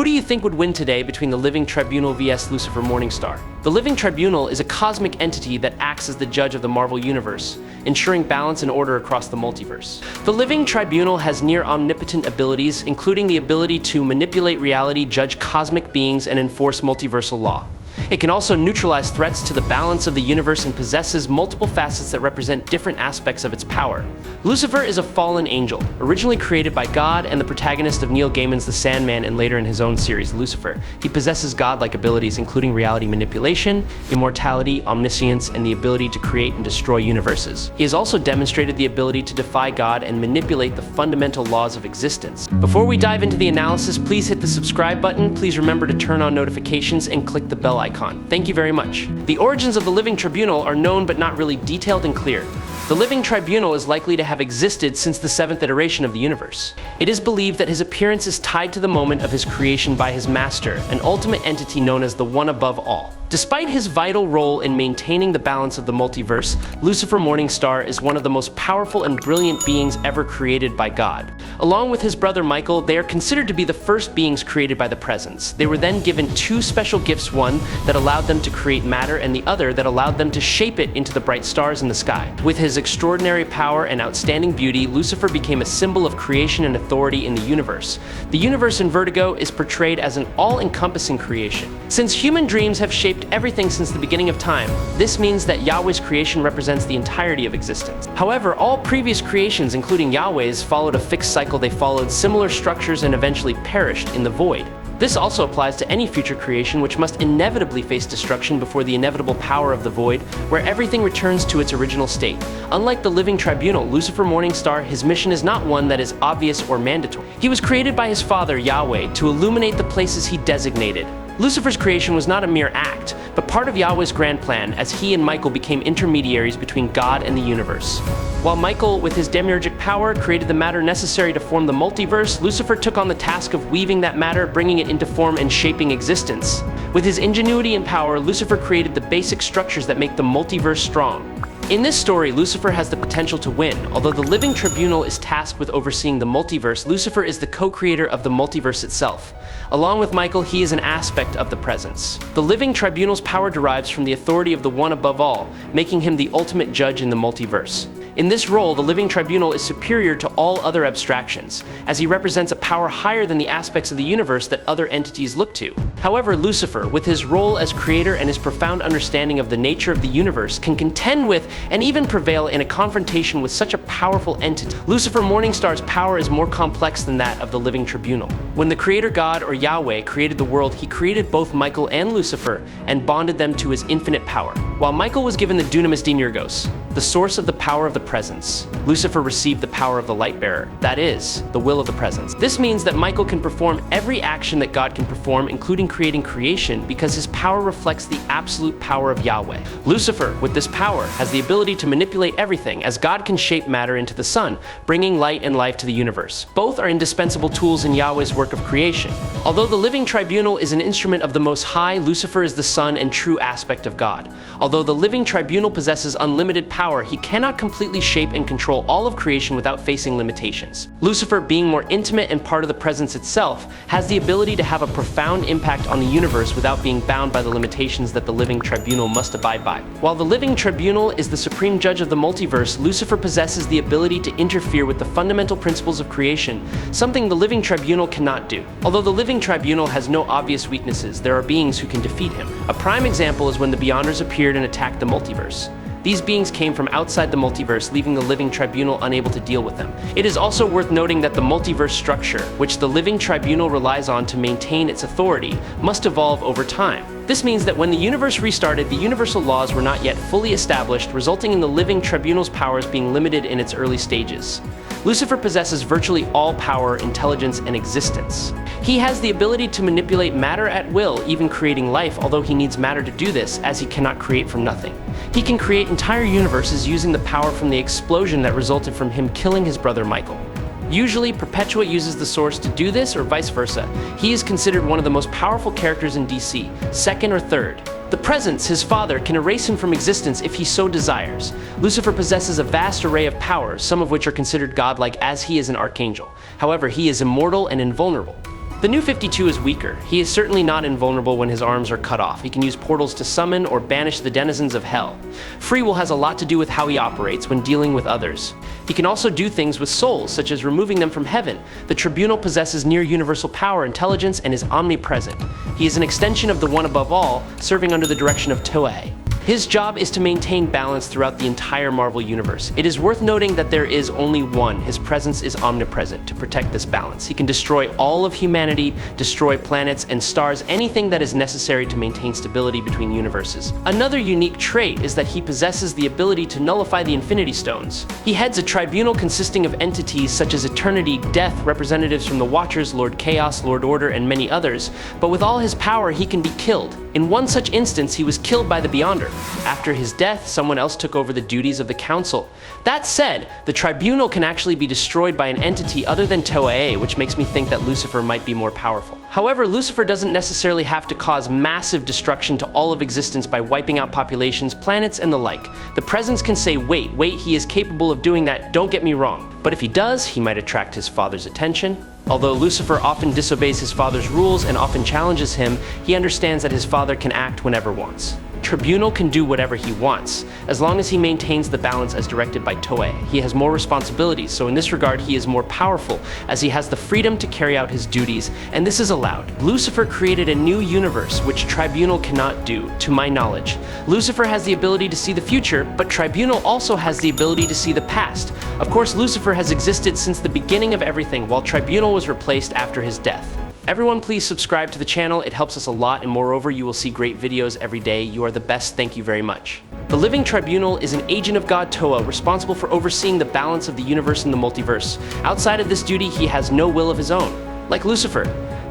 do you think would win today between the Living Tribunal vs Lucifer Morningstar? The Living Tribunal is a cosmic entity that acts as the judge of the Marvel Universe, ensuring balance and order across the multiverse. The Living Tribunal has near-omnipotent abilities, including the ability to manipulate reality, judge cosmic beings, and enforce multiversal law. It can also neutralize threats to the balance of the universe and possesses multiple facets that represent different aspects of its power. Lucifer is a fallen angel, originally created by God and the protagonist of Neil Gaiman's The Sandman and later in his own series, Lucifer. He possesses godlike abilities including reality manipulation, immortality, omniscience, and the ability to create and destroy universes. He has also demonstrated the ability to defy God and manipulate the fundamental laws of existence. Before we dive into the analysis, please hit the subscribe button, please remember to turn on notifications, and click the bell icon. Thank you very much. The origins of the Living Tribunal are known but not really detailed and clear. The Living Tribunal is likely to have existed since the 7th iteration of the universe. It is believed that his appearance is tied to the moment of his creation by his master, an ultimate entity known as the One Above All. Despite his vital role in maintaining the balance of the multiverse, Lucifer Morningstar is one of the most powerful and brilliant beings ever created by God. Along with his brother Michael, they are considered to be the first beings created by the Presence. They were then given two special gifts, one that allowed them to create matter and the other that allowed them to shape it into the bright stars in the sky. With his extraordinary power and outstanding beauty, Lucifer became a symbol of creation and authority in the universe. The universe in Vertigo is portrayed as an all-encompassing creation. Since human dreams have shaped everything since the beginning of time, this means that Yahweh's creation represents the entirety of existence. However, all previous creations, including Yahweh's, followed a fixed cycle. They followed similar structures and eventually perished in the void. This also applies to any future creation which must inevitably face destruction before the inevitable power of the void, where everything returns to its original state. Unlike the Living Tribunal, Lucifer Morningstar, his mission is not one that is obvious or mandatory. He was created by his father, Yahweh, to illuminate the places he designated. Lucifer's creation was not a mere act, but part of Yahweh's grand plan, as he and Michael became intermediaries between God and the universe. While Michael, with his demiurgic power, created the matter necessary to form the multiverse, Lucifer took on the task of weaving that matter, bringing it into form and shaping existence. With his ingenuity and power, Lucifer created the basic structures that make the multiverse strong. In this story, Lucifer has the potential to win. Although the Living Tribunal is tasked with overseeing the multiverse, Lucifer is the co-creator of the multiverse itself. Along with Michael, he is an aspect of the Presence. The Living Tribunal's power derives from the authority of the One Above All, making him the ultimate judge in the multiverse. In this role, the Living Tribunal is superior to all other abstractions, as he represents a power higher than the aspects of the universe that other entities look to. However, Lucifer, with his role as creator and his profound understanding of the nature of the universe, can contend with and even prevail in a confrontation with such a powerful entity. Lucifer Morningstar's power is more complex than that of the Living Tribunal. When the Creator God, or Yahweh, created the world, he created both Michael and Lucifer and bonded them to his infinite power. While Michael was given the Dunamis Demiurgos, the source of the power of the Presence, Lucifer received the power of the Lightbearer, that is, the will of the Presence. This means that Michael can perform every action that God can perform, including creating creation, because his power reflects the absolute power of Yahweh. Lucifer, with this power, has the ability to manipulate everything, as God can shape matter into the sun, bringing light and life to the universe. Both are indispensable tools in Yahweh's work of creation. Although the Living Tribunal is an instrument of the Most High, Lucifer is the son and true aspect of God. Although the Living Tribunal possesses unlimited power, he cannot completely shape and control all of creation without facing limitations. Lucifer, being more intimate and part of the Presence itself, has the ability to have a profound impact on the universe without being bound by the limitations that the Living Tribunal must abide by. While the Living Tribunal is the supreme judge of the multiverse, Lucifer possesses the ability to interfere with the fundamental principles of creation, something the Living Tribunal cannot do. Although the Living Tribunal has no obvious weaknesses, there are beings who can defeat him. A prime example is when the Beyonders appeared and attacked the multiverse. These beings came from outside the multiverse, leaving the Living Tribunal unable to deal with them. It is also worth noting that the multiverse structure, which the Living Tribunal relies on to maintain its authority, must evolve over time. This means that when the universe restarted, the universal laws were not yet fully established, resulting in the Living Tribunal's powers being limited in its early stages. Lucifer possesses virtually all power, intelligence, and existence. He has the ability to manipulate matter at will, even creating life, although he needs matter to do this, as he cannot create from nothing. He can create entire universes using the power from the explosion that resulted from him killing his brother Michael. Usually, Perpetua uses the Source to do this, or vice versa. He is considered one of the most powerful characters in DC, second or third. The Presence, his father, can erase him from existence if he so desires. Lucifer possesses a vast array of powers, some of which are considered godlike, as he is an archangel. However, he is immortal and invulnerable. The New 52 is weaker. He is certainly not invulnerable when his arms are cut off. He can use portals to summon or banish the denizens of hell. Free will has a lot to do with how he operates when dealing with others. He can also do things with souls, such as removing them from heaven. The Tribunal possesses near-universal power, intelligence, and is omnipresent. He is an extension of the One Above All, serving under the direction of Toei. His job is to maintain balance throughout the entire Marvel Universe. It is worth noting that there is only one. His presence is omnipresent to protect this balance. He can destroy all of humanity, destroy planets and stars, anything that is necessary to maintain stability between universes. Another unique trait is that he possesses the ability to nullify the Infinity Stones. He heads a tribunal consisting of entities such as Eternity, Death, representatives from the Watchers, Lord Chaos, Lord Order, and many others, but with all his power he can be killed. In one such instance, he was killed by the Beyonder. After his death, someone else took over the duties of the Council. That said, the Tribunal can actually be destroyed by an entity other than Toei, which makes me think that Lucifer might be more powerful. However, Lucifer doesn't necessarily have to cause massive destruction to all of existence by wiping out populations, planets, and the like. The Presence can say, wait, he is capable of doing that, don't get me wrong. But if he does, he might attract his father's attention. Although Lucifer often disobeys his father's rules and often challenges him, he understands that his father can act whenever wants. Tribunal can do whatever he wants, as long as he maintains the balance as directed by Toei. He has more responsibilities, so in this regard he is more powerful, as he has the freedom to carry out his duties, and this is allowed. Lucifer created a new universe, which Tribunal cannot do, to my knowledge. Lucifer has the ability to see the future, but Tribunal also has the ability to see the past. Of course, Lucifer has existed since the beginning of everything, while Tribunal was replaced after his death. Everyone please subscribe to the channel, it helps us a lot, and moreover you will see great videos every day. You are the best, thank you very much. The Living Tribunal is an agent of God Toa, responsible for overseeing the balance of the universe and the multiverse. Outside of this duty, he has no will of his own. Like Lucifer,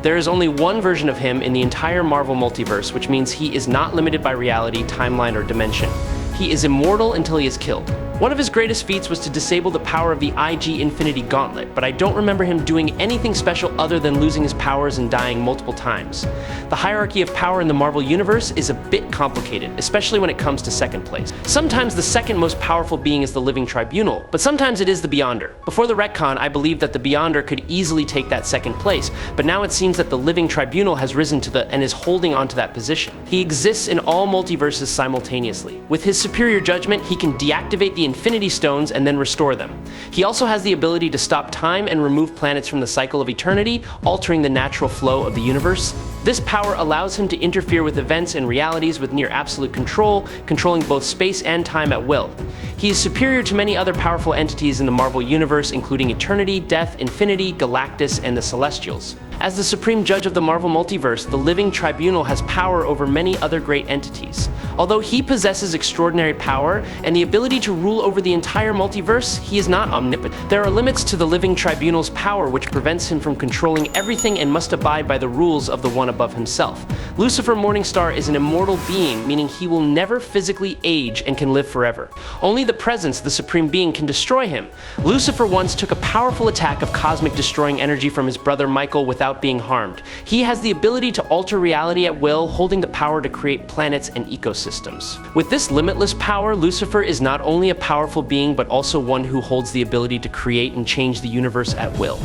there is only one version of him in the entire Marvel multiverse, which means he is not limited by reality, timeline, or dimension. He is immortal until he is killed. One of his greatest feats was to disable the power of the IG Infinity Gauntlet, but I don't remember him doing anything special other than losing his powers and dying multiple times. The hierarchy of power in the Marvel Universe is a bit complicated, especially when it comes to second place. Sometimes the second most powerful being is the Living Tribunal, but sometimes it is the Beyonder. Before the retcon, I believed that the Beyonder could easily take that second place, but now it seems that the Living Tribunal has risen to and is holding onto that position. He exists in all multiverses simultaneously. With his superior judgment, he can deactivate the Infinity Stones and then restore them. He also has the ability to stop time and remove planets from the cycle of eternity, altering the natural flow of the universe. This power allows him to interfere with events and realities with near absolute control, controlling both space and time at will. He is superior to many other powerful entities in the Marvel Universe, including Eternity, Death, Infinity, Galactus, and the Celestials. As the supreme judge of the Marvel Multiverse, the Living Tribunal has power over many other great entities. Although he possesses extraordinary power and the ability to rule over the entire multiverse, he is not omnipotent. There are limits to the Living Tribunal's power, which prevents him from controlling everything and must abide by the rules of the one above himself. Lucifer Morningstar is an immortal being, meaning he will never physically age and can live forever. Only the Presence, the supreme being, can destroy him. Lucifer once took a powerful attack of cosmic destroying energy from his brother Michael without being harmed. He has the ability to alter reality at will, holding the power to create planets and ecosystems. With this limitless power, Lucifer is not only a powerful being, but also one who holds the ability to create and change the universe at will.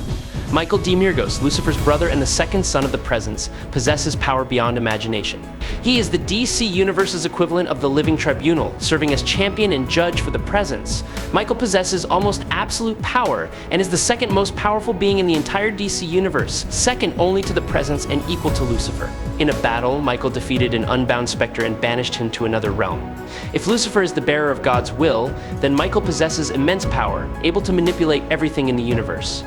Michael D. Mirgos, Lucifer's brother and the second son of the Presence, possesses power beyond imagination. He is the DC Universe's equivalent of the Living Tribunal, serving as champion and judge for the Presence. Michael possesses almost absolute power and is the second most powerful being in the entire DC Universe, second only to the Presence and equal to Lucifer. In a battle, Michael defeated an unbound specter and banished him to another realm. If Lucifer is the bearer of God's will, then Michael possesses immense power, able to manipulate everything in the universe.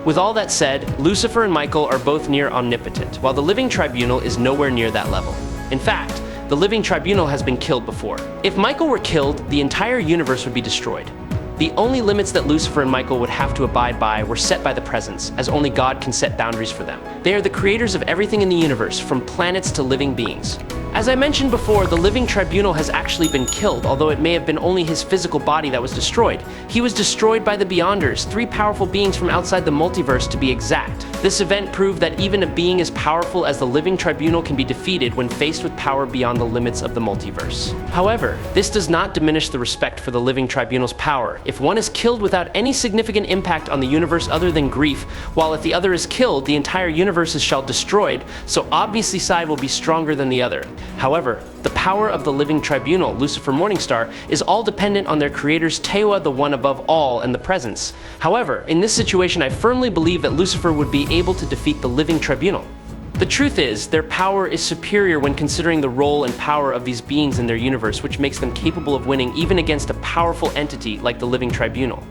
With all that said, Lucifer and Michael are both near omnipotent, while the Living Tribunal is nowhere near that level. In fact, the Living Tribunal has been killed before. If Michael were killed, the entire universe would be destroyed. The only limits that Lucifer and Michael would have to abide by were set by the Presence, as only God can set boundaries for them. They are the creators of everything in the universe, from planets to living beings. As I mentioned before, the Living Tribunal has actually been killed, although it may have been only his physical body that was destroyed. He was destroyed by the Beyonders, three powerful beings from outside the multiverse to be exact. This event proved that even a being as powerful as the Living Tribunal can be defeated when faced with power beyond the limits of the multiverse. However, this does not diminish the respect for the Living Tribunal's power. If one is killed without any significant impact on the universe other than grief, while if the other is killed, the entire universe is destroyed, so obviously side will be stronger than the other. However, the power of the Living Tribunal, Lucifer Morningstar, is all dependent on their creators Tewa, the One Above All, and the Presence. However, in this situation, I firmly believe that Lucifer would be able to defeat the Living Tribunal. The truth is, their power is superior when considering the role and power of these beings in their universe, which makes them capable of winning even against a powerful entity like the Living Tribunal.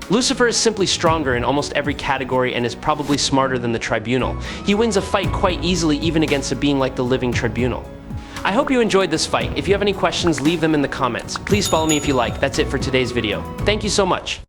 Lucifer is simply stronger in almost every category and is probably smarter than the Tribunal. He wins a fight quite easily even against a being like the Living Tribunal. I hope you enjoyed this fight. If you have any questions, leave them in the comments. Please follow me if you like. That's it for today's video. Thank you so much.